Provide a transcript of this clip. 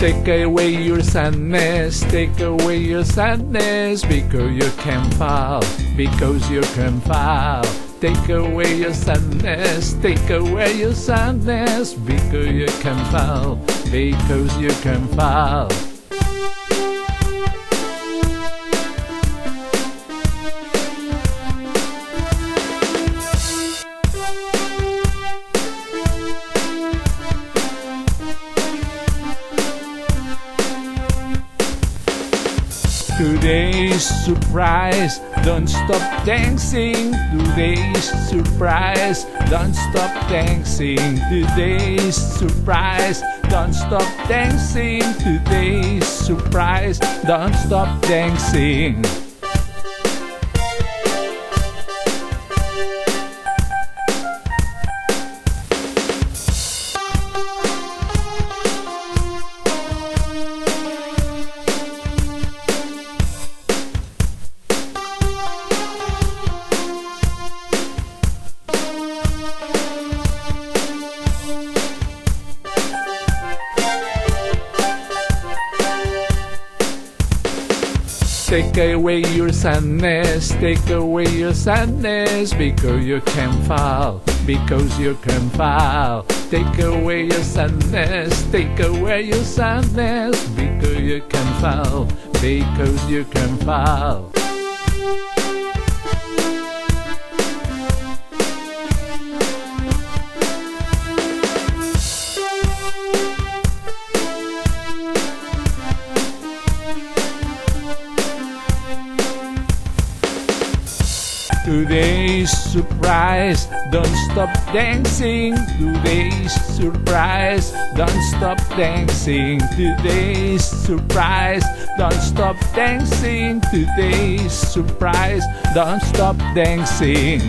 Take away your sadness, take away your sadness, because you can fall, because you can fall. Take away your sadness, take away your sadness, because you can fall, because you can fall. Today's surprise, don't stop dancing. Today's surprise, don't stop dancing. Today's surprise, don't stop dancing. Today's surprise, don't stop dancing. Take away your sadness, take away your sadness, because you can fall, because you can fall. Take away your sadness, take away your sadness, because you can fall, because you can fall. Today's surprise, don't stop dancing. Today's surprise, don't stop dancing. Today's surprise, don't stop dancing. Today's surprise, don't stop dancing.